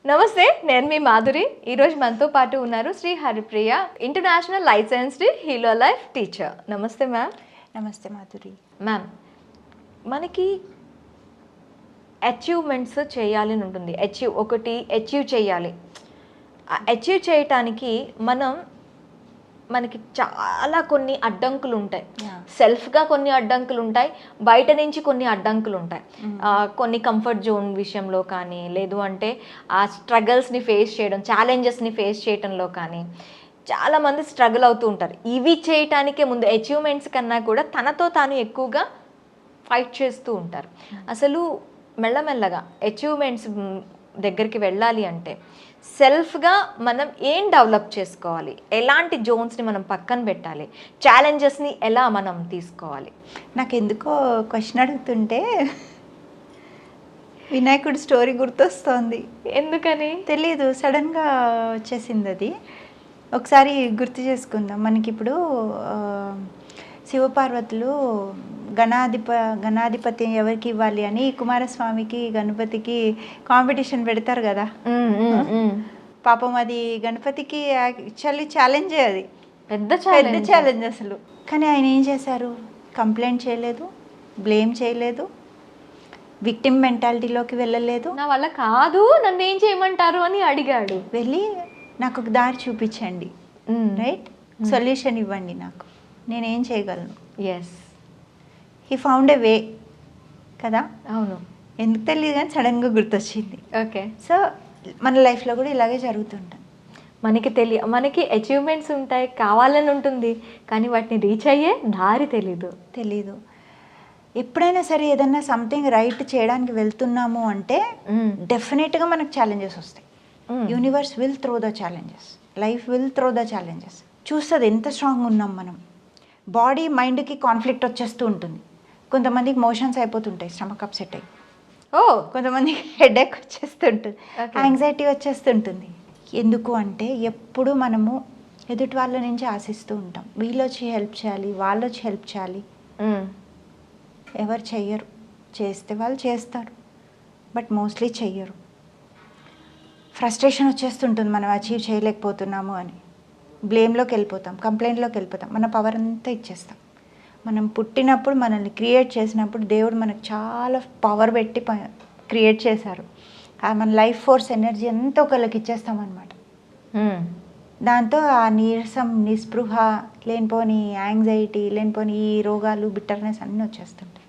నమస్తే, నేను మీ మాధురి. ఈరోజు మనతో పాటు ఉన్నారు Shri Haripriya, international licensed హీలో life teacher. నమస్తే మ్యామ్. నమస్తే మాధురి. మ్యామ్, మనకి అచీవ్మెంట్స్ చేయాలని ఉంటుంది. అచీవ్ చేయాలి. అచీవ్ చేయటానికి మనకి చాలా కొన్ని అడ్డంకులు ఉంటాయి. సెల్ఫ్గా కొన్ని అడ్డంకులు ఉంటాయి, బయట నుంచి కొన్ని అడ్డంకులు ఉంటాయి. కొన్ని కంఫర్ట్ జోన్ విషయంలో కానీ, లేదు అంటే ఆ స్ట్రగల్స్ని ఫేస్ చేయడం, ఛాలెంజెస్ని ఫేస్ చేయడంలో కానీ చాలామంది స్ట్రగుల్ అవుతూ ఉంటారు. ఇవి చేయటానికే ముందు అచీవ్మెంట్స్ కన్నా కూడా తనతో తాను ఎక్కువగా ఫైట్ చేస్తూ ఉంటారు. అసలు మెల్లమెల్లగా అచీవ్మెంట్స్ దగ్గరికి వెళ్ళాలి అంటే సెల్ఫ్గా మనం ఏం డెవలప్ చేసుకోవాలి, ఎలాంటి జోన్స్ని మనం పక్కన పెట్టాలి, ఛాలెంజెస్ని ఎలా మనం తీసుకోవాలి? నాకు ఎందుకో క్వశ్చన్ అడుగుతుంటే వినాయకుడి స్టోరీ గుర్తొస్తోంది. ఎందుకని తెలీదు, సడన్గా వచ్చేసింది అది. ఒకసారి గుర్తు చేసుకుందాం. మనకి ఇప్పుడు శివపార్వతులు గణాధిపతి ఎవరికి ఇవ్వాలి అని కుమారస్వామికి గణపతికి కాంపిటీషన్ పెడతారు కదా. పాపం అది గణపతికి యాక్చువల్లీ ఛాలెంజే, అది పెద్ద ఛాలెంజ్ అసలు. కానీ ఆయన ఏం చేశారు? కంప్లైంట్ చేయలేదు, బ్లేమ్ చేయలేదు, విక్టిమ్ మెంటాలిటీలోకి వెళ్ళలేదు. నా వల్ల కాదు, నన్ను ఏం చేయమంటారు అని అడిగాడు. వెళ్ళి నాకు ఒక దారి చూపించండి, రైట్, సొల్యూషన్ ఇవ్వండి, నాకు నేనేం చేయగలను. ఎస్, హీ ఫౌండ్ ఎ వే కదా. అవును, ఎందుకు తెలియదు కానీ సడన్గా గుర్తొచ్చింది. ఓకే. సో మన లైఫ్లో కూడా ఇలాగే జరుగుతుంటుంది. మనకి అచీవ్మెంట్స్ ఉంటాయి, కావాలని ఉంటుంది, కానీ వాటిని రీచ్ అయ్యే దారి తెలీదు. ఎప్పుడైనా సరే ఏదన్నా సంథింగ్ రైట్ చేయడానికి వెళ్తున్నాము అంటే డెఫినెట్గా మనకు ఛాలెంజెస్ వస్తాయి. Universe will throw the challenges, life will throw the challenges. చూస్తుంది ఎంత స్ట్రాంగ్ ఉన్నాం మనం. బాడీ మైండ్కి కాన్ఫ్లిక్ట్ వచ్చేస్తూ ఉంటుంది. కొంతమందికి మోషన్స్ అయిపోతుంటాయి, స్టమక్ అప్సెట్ అయ్యి. కొంతమందికి హెడేక్ వచ్చేస్తుంటుంది, యాంగ్జైటీ వచ్చేస్తుంటుంది. ఎందుకు అంటే ఎప్పుడు మనము ఎదుటి వాళ్ళ నుంచి ఆశిస్తూ ఉంటాం, వీళ్ళు వచ్చి హెల్ప్ చేయాలి, వాళ్ళు వచ్చి హెల్ప్ చేయాలి. ఎవరు చెయ్యరు. చేస్తే వాళ్ళు చేస్తారు, బట్ మోస్ట్లీ చెయ్యరు. ఫ్రస్ట్రేషన్ వచ్చేస్తుంటుంది మనం అచీవ్ చేయలేకపోతున్నాము అని. బ్లేమ్లోకి వెళ్ళిపోతాం, కంప్లైంట్లోకి వెళ్ళిపోతాం, మన పవర్ అంతా ఇచ్చేస్తాం. మనం పుట్టినప్పుడు, మనల్ని క్రియేట్ చేసినప్పుడు దేవుడు మనకు చాలా పవర్ పెట్టి క్రియేట్ చేశారు. మన లైఫ్ ఫోర్స్ ఎనర్జీ అంతా ఒకళ్ళకి ఇచ్చేస్తామన్నమాట. దాంతో ఆ నీరసం, నిస్పృహ, లేనిపోని యాంగ్జైటీ, లేనిపోని ఈ రోగాలు, బిట్టర్నెస్ అన్నీ వచ్చేస్తుంటాయి.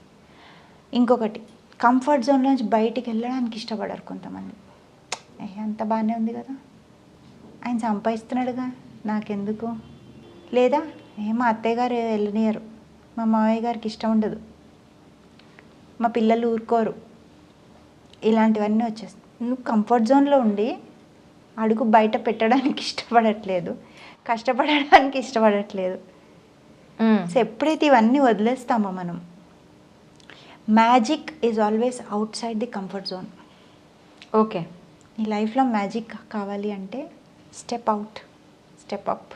ఇంకొకటి, కంఫర్ట్ జోన్లోంచి బయటికి వెళ్ళడానికి ఇష్టపడరు కొంతమంది. అంత బాగానే ఉంది కదా, ఆయన సంపాదిస్తున్నాడుగా, నాకెందుకు, లేదా మా అత్తయ్య గారు వెళ్ళనియరు, మా మామయ్య గారికి ఇష్టం ఉండదు, మా పిల్లలు ఊరుకోరు, ఇలాంటివన్నీ వచ్చేస్తాయి. నువ్వు కంఫర్ట్ జోన్లో ఉండి అడుగు బయట పెట్టడానికి ఇష్టపడట్లేదు, కష్టపడడానికి ఇష్టపడట్లేదు. సో ఎప్పుడైతే ఇవన్నీ వదిలేస్తామో మనం, magic is always out side the comfort zone. Okay, నీ లైఫ్లో మ్యాజిక్ కావాలి అంటే స్టెప్ అవుట్, స్టెప్ అప్.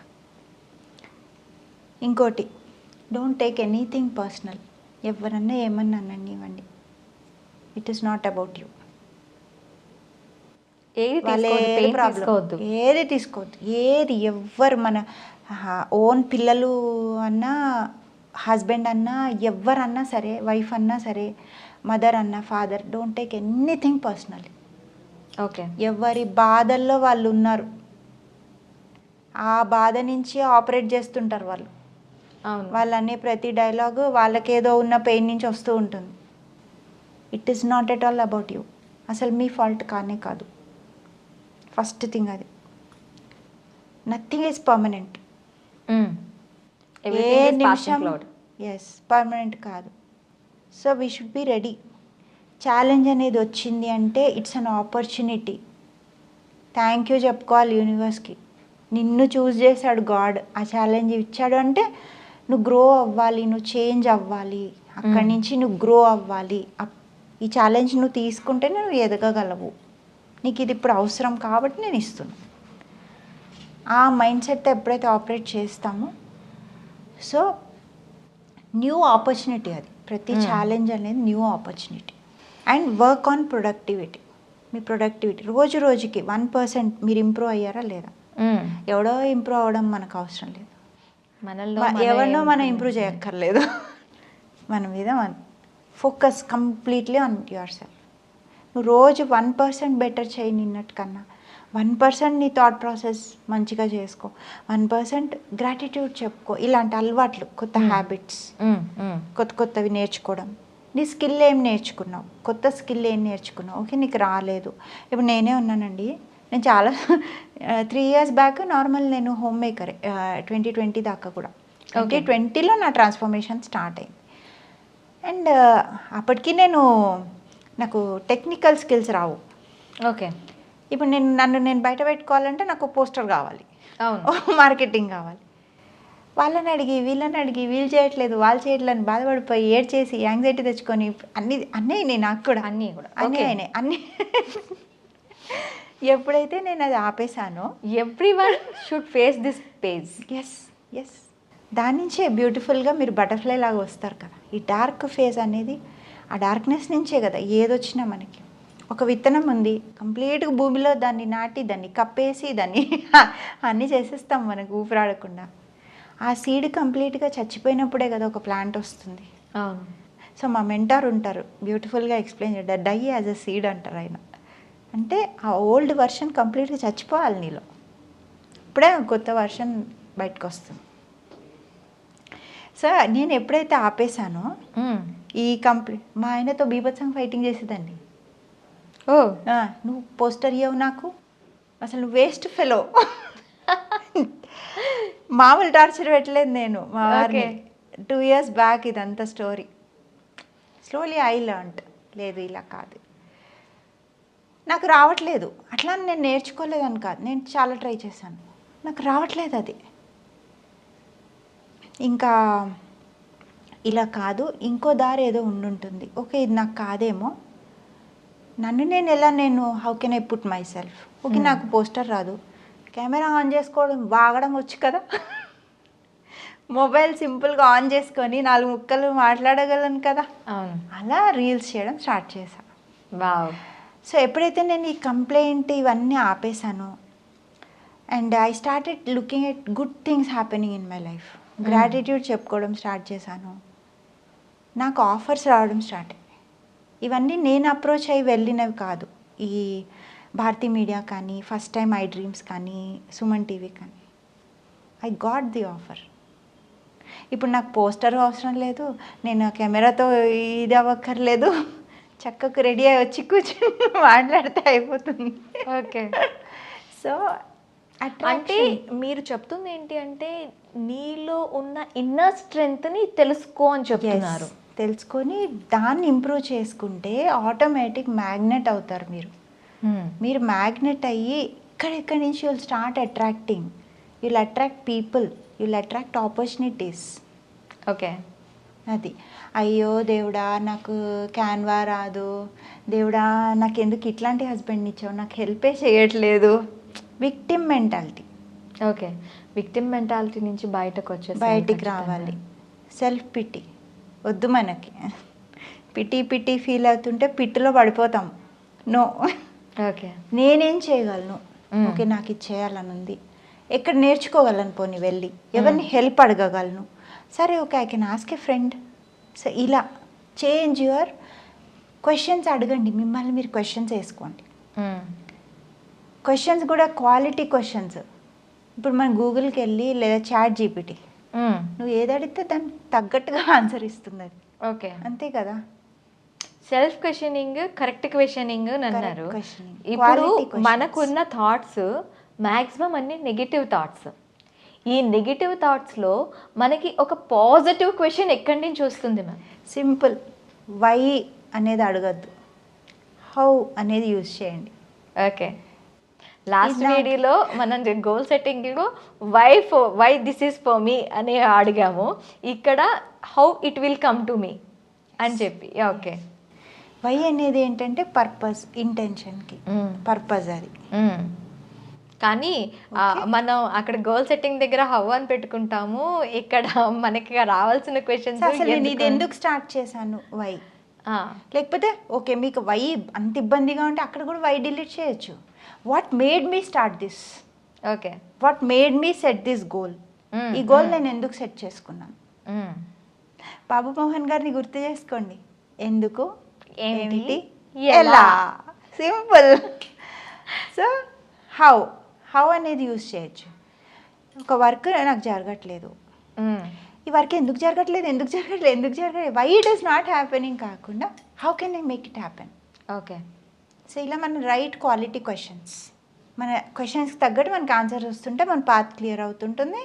ఇంకోటి, డోంట్ టేక్ ఎనీథింగ్ పర్సనల్. ఎవరన్నా ఏమన్నా అనండి, it is not about you. ఏది తీసుకోవద్దు. ఏది ఎవ్వరు, మన ఓన్ పిల్లలు అన్నా, హస్బెండ్ అన్నా, ఎవరన్నా సరే, వైఫ్ అన్నా సరే, మదర్ అన్నా, father, don't take anything personal. Okay, ఎవరి బాధల్లో వాళ్ళు ఉన్నారు, ఆ బాధ నుంచి ఆపరేట్ చేస్తుంటారు వాళ్ళు. వాళ్ళు అనే ప్రతి డైలాగు వాళ్ళకేదో ఉన్న పెయిన్ నుంచి వస్తూ ఉంటుంది. It is not at all about you. అసలు మీ ఫాల్ట్ కానే కాదు. ఫస్ట్ థింగ్ అది. Nothing is permanent. ఏ నిమిషం పర్మనెంట్ కాదు. So we should be ready. Challenge అనేది వచ్చింది అంటే it's an opportunity. Thank you చెప్పుకోవాలి యూనివర్స్కి. నిన్ను చూస్ చేశాడు గాడ్, ఆ ఛాలెంజ్ ఇచ్చాడు అంటే నువ్వు గ్రో అవ్వాలి, నువ్వు చేంజ్ అవ్వాలి, అక్కడి నుంచి నువ్వు గ్రో అవ్వాలి. ఈ ఛాలెంజ్ నువ్వు తీసుకుంటేనే నువ్వు ఎదగగలవు. నీకు ఇది ఇప్పుడు అవసరం కాబట్టి నేను ఇస్తున్నాను. ఆ మైండ్ సెట్తో ఎప్పుడైతే ఆపరేట్ చేస్తామో, సో న్యూ ఆపర్చునిటీ అది. ప్రతి ఛాలెంజ్ అనేది new opportunity. And work on productivity. Me productivity రోజు రోజుకి 1% మీరు ఇంప్రూవ్ అయ్యారా లేదా? ఎవడో ఇంప్రూవ్ అవ్వడం మనకు అవసరం లేదు, మనలో ఎవరినో మనం ఇంప్రూవ్ చేయక్కర్లేదు. మన మీద focus completely on your self. నువ్వు రోజు 1% బెటర్ చేయి నిన్నటి కన్నా. 1% నీ థాట్ ప్రాసెస్ మంచిగా చేసుకో. 1% గ్రాటిట్యూడ్ చెప్పుకో. ఇలాంటి అలవాట్లు, కొత్త హ్యాబిట్స్, కొత్తవి నేర్చుకోవడం. నీ స్కిల్ ఏం నేర్చుకున్నావు, కొత్త స్కిల్ ఏం నేర్చుకున్నావు, ఓకే నీకు రాలేదు. ఇప్పుడు నేనే ఉన్నానండి, నేను చాలా 3 years బ్యాక్ నార్మల్ నేను హోమ్ మేకరే, 2020 దాకా కూడా. 2020లో నా ట్రాన్స్ఫర్మేషన్ స్టార్ట్ అయింది. అండ్ అప్పటికి నాకు టెక్నికల్ స్కిల్స్ రావు. ఓకే. ఇప్పుడు నన్ను బయట పెట్టుకోవాలంటే నాకు పోస్టర్ కావాలి, అవును, మార్కెటింగ్ కావాలి. వాళ్ళని అడిగి వీళ్ళని అడిగి వీళ్ళు చేయట్లేదు వాళ్ళు చేయట్లేదు అని బాధపడిపోయి ఏడ్చేసి యాంగ్జైటీ తెచ్చుకొని అన్నీ నాకు కూడా అన్నీ అయినాయి అన్నీ. ఎప్పుడైతే నేను అది ఆపేసానో, everyone should face this phase. Yes దాని నుంచే బ్యూటిఫుల్గా మీరు బటర్ఫ్లై లాగా వస్తారు కదా. ఈ డార్క్ ఫేజ్ అనేది ఆ డార్క్నెస్ నుంచే కదా ఏదొచ్చినా మనకి. ఒక విత్తనం ఉంది, కంప్లీట్గా భూమిలో దాన్ని నాటి దాన్ని కప్పేసి దాన్ని అన్నీ చేసేస్తాం మనకు ఊపిరాడకుండా. ఆ సీడ్ కంప్లీట్గా చచ్చిపోయినప్పుడే కదా ఒక ప్లాంట్ వస్తుంది. అవును. సో మా మెంటార్ ఉంటారు, బ్యూటిఫుల్గా ఎక్స్ప్లెయిన్ చేస్తారు, డై యాజ్ అ సీడ్ అంటారు ఆయన. అంటే ఆ ఓల్డ్ వర్షన్ కంప్లీట్గా చచ్చిపోవాలి నీలో, ఇప్పుడే కొత్త వర్షన్ బయటకు వస్తుంది. సో నేను ఎప్పుడైతే ఆపేసానో ఈ మా ఆయనతో బీభత్సంగా ఫైటింగ్ చేసేదాన్ని. నువ్వు పోస్టర్ ఇవ్వవు నాకు, అసలు నువ్వు వేస్ట్ ఫెలో. మామూలు టార్చర్ పెట్టలేదు నేను మా వారిని. 2 years బ్యాక్ ఇదంతా స్టోరీ. స్లోలీ ఐ లర్న్డ్, లేదు ఇలా కాదు, నాకు రావట్లేదు. అట్లా నేను నేర్చుకోలేదని కాదు, నేను చాలా ట్రై చేశాను, నాకు రావట్లేదు అది. ఇంకా ఇలా కాదు, ఇంకో దారి ఏదో ఉండుంటుంది, ఓకే ఇది నాకు కాదేమో, నేను how can I put my self. Okay నాకు పోస్టర్ రాదు, కెమెరా ఆన్ చేసుకోవడం వాగడం వచ్చు కదా, మొబైల్ సింపుల్గా ఆన్ చేసుకొని 4 ముక్కలు మాట్లాడగలను కదా. అవును. అలా రీల్స్ చేయడం స్టార్ట్ చేశాను. వావ్. సో ఎప్పుడైతే నేను ఈ కంప్లైంట్ ఇవన్నీ ఆపేసానో, and I started looking at good things happening in my life, gratitude చెప్పుకోవడం స్టార్ట్ చేశాను, నాకు ఆఫర్స్ రావడం స్టార్ట్ అయ్యాయి. ఇవన్నీ నేను అప్రోచ్ అయ్యి వెళ్ళినవి కాదు. ఈ భారతీ మీడియా కానీ, ఫస్ట్ టైం ఐ డ్రీమ్స్ కానీ, సుమన్ టీవీ కానీ, ఐ గాట్ ది ఆఫర్. ఇప్పుడు నాకు పోస్టర్ అవసరం లేదు, నేను కెమెరాతో ఇది అవ్వక్కర్లేదు, చక్కకు రెడీ అయ్యి వచ్చి కూర్చొని మాట్లాడితే అయిపోతుంది. ఓకే. సో అంటే మీరు చెప్తుంది ఏంటి అంటే నీలో ఉన్న ఇన్నర్ స్ట్రెంగ్త్ని తెలుసుకో అని చెప్తున్నారు. తెలుసుకొని దాన్ని ఇంప్రూవ్ చేసుకుంటే ఆటోమేటిక్ మ్యాగ్నెట్ అవుతారు మీరు మ్యాగ్నెట్ అయ్యి ఇక్కడి నుంచి you'll start attracting, you'll attract people, you'll attract opportunities. Okay. అది అయ్యో దేవుడా నాకు క్యాన్వా రాదు, దేవుడా నాకు ఎందుకు ఇట్లాంటి హస్బెండ్ని ఇచ్చావు, నాకు హెల్పే చేయట్లేదు, victim mentality. Okay. Victim mentality నుంచి బయటికి రావాలి. సెల్ఫ్ పిటి వద్దు మనకి. పిటి ఫీల్ అవుతుంటే పిట్టులో పడిపోతాం. నో, ఓకే నేనేం చేయగలను, ఓకే నాకు ఇది చేయాలని ఉంది, ఎక్కడ నేర్చుకోగలను, పోనీ వెళ్ళి ఎవరిని హెల్ప్ అడగగలను, సరే okay I can ask a friend. So ఇలా చేంజ్ యువర్ క్వశ్చన్స్ అడగండి, మిమ్మల్ని మీరు క్వశ్చన్స్ వేసుకోండి. క్వశ్చన్స్ కూడా క్వాలిటీ క్వశ్చన్స్. ఇప్పుడు మనం గూగుల్కి వెళ్ళి లేదా చాట్ జీపీటీ, నువ్వు ఏది అడిగితే దానికి తగ్గట్టుగా ఆన్సర్ ఇస్తుంది అది. ఓకే, అంతే కదా. సెల్ఫ్ క్వశ్చనింగ్, కరెక్ట్ క్వశ్చనింగ్ అని అన్నారు. ఇప్పుడు Quality మనకున్న థాట్స్ మ్యాక్సిమం అన్ని నెగిటివ్ థాట్స్. ఈ నెగిటివ్ థాట్స్లో మనకి ఒక పాజిటివ్ క్వశ్చన్ ఎక్కడి నుంచి వస్తుంది మ్యామ్? సింపుల్, వై అనేది అడగద్దు, హౌ అనేది యూజ్ చేయండి. ఓకే. లాస్ట్ వీడియోలో మనం గోల్ సెట్టింగ్లో why this is for me అని అడిగాము, ఇక్కడ how it will come to me అని చెప్పి. ఓకే. వై అనేది ఏంటంటే పర్పస్, ఇంటెన్షన్కి పర్పస్ అది. కానీ మనం అక్కడ గోల్ సెట్టింగ్ దగ్గర హౌ అని పెట్టుకుంటాము, ఇక్కడ మనకి రావాల్సిన క్వశ్చన్స్ అసలు నేను ఇది ఎందుకు స్టార్ట్ చేశాను, వై. లేకపోతే ఓకే మీకు వై అంత ఇబ్బందిగా ఉంటే అక్కడ కూడా వై డిలీట్ చేయొచ్చు. What made me start this, okay. What made me set this goal, ఈ గోల్ నేను ఎందుకు సెట్ చేసుకున్నాను. బాబు మోహన్ గారిని గుర్తు చేసుకోండి, ఎందుకు, ఏమిటి, ఎలా, సింపుల్. సో హౌ అనేది యూజ్ చేయొచ్చు. ఒక వర్క్ నాకు జరగట్లేదు, ఈ వర్క్ ఎందుకు జరగట్లేదు, why it is not happening కాకుండా how can I make it happen. Okay. So ఇలా మన రైట్ క్వాలిటీ క్వశ్చన్స్, మన క్వశ్చన్స్కి తగ్గట్టు మనకు ఆన్సర్ వస్తుంటే మన పాత్ క్లియర్ అవుతుంటుంది.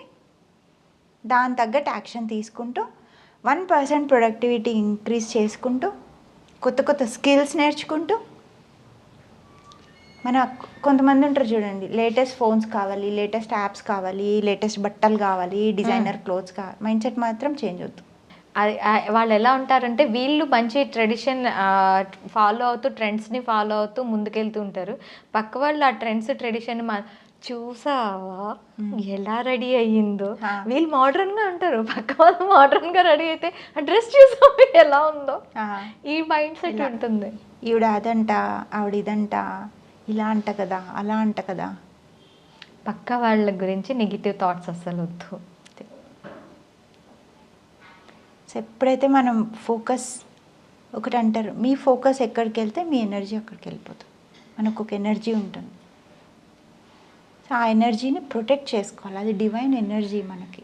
దాని తగ్గట్టు యాక్షన్ తీసుకుంటూ 1% ప్రొడక్టివిటీ ఇంక్రీజ్ చేసుకుంటూ కొత్త కొత్త స్కిల్స్ నేర్చుకుంటూ. మన కొంతమంది ఉంటారు చూడండి, లేటెస్ట్ ఫోన్స్ కావాలి, లేటెస్ట్ యాప్స్ కావాలి, లేటెస్ట్ బట్టలు కావాలి, డిజైనర్ క్లోత్స్ కావాలి, మైండ్ సెట్ మాత్రం చేంజ్ అవుతుంది. వాళ్ళు ఎలా ఉంటారంటే వీళ్ళు మంచి ట్రెడిషన్ ఫాలో అవుతూ ట్రెండ్స్ని ఫాలో అవుతూ ముందుకెళ్తూ ఉంటారు. పక్క వాళ్ళు ఆ ట్రెండ్స్ ట్రెడిషన్ చూసావా ఎలా రెడీ అయ్యిందో, వీళ్ళు మోడర్న్గా ఉంటారు, పక్క వాళ్ళు మోడర్న్గా రెడీ అయితే ఆ డ్రెస్ చూసావు ఎలా ఉందో, ఈ మైండ్ సెట్ ఉంటుంది. ఈవిడ అదంట, ఆవిడ ఇదంట, ఇలా అంట కదా, అలా అంట కదా. పక్క వాళ్ళ గురించి నెగిటివ్ థాట్స్ అస్సలు వద్దు. సో ఎప్పుడైతే మనం ఫోకస్, ఒకటి అంటారు మీ ఫోకస్ ఎక్కడికి వెళ్తే మీ ఎనర్జీ అక్కడికి వెళ్ళిపోతుంది. మనకు ఒక ఎనర్జీ ఉంటుంది, సో ఆ ఎనర్జీని ప్రొటెక్ట్ చేసుకోవాలి, అది డివైన్ ఎనర్జీ మనకి.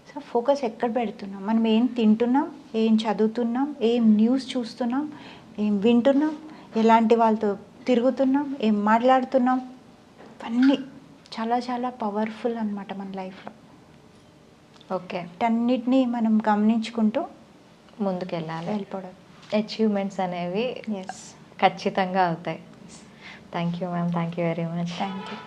సో ఫోకస్ ఎక్కడ పెడుతున్నాం, మనం ఏం తింటున్నాం, ఏం చదువుతున్నాం, ఏం న్యూస్ చూస్తున్నాం, ఏం వింటున్నాం, ఎలాంటి వాళ్ళతో తిరుగుతున్నాం, ఏం మాట్లాడుతున్నాం, ఇవన్నీ చాలా చాలా పవర్ఫుల్ అన్నమాట మన లైఫ్లో. ఓకే. వీటన్నిటిని మనం గమనించుకుంటూ ముందుకెళ్ళాలి, వెళ్ళిపోవడం. అచీవ్మెంట్స్ అనేవి ఎస్, ఖచ్చితంగా అవుతాయి. Thank you ma'am, thank you very much. Thank you.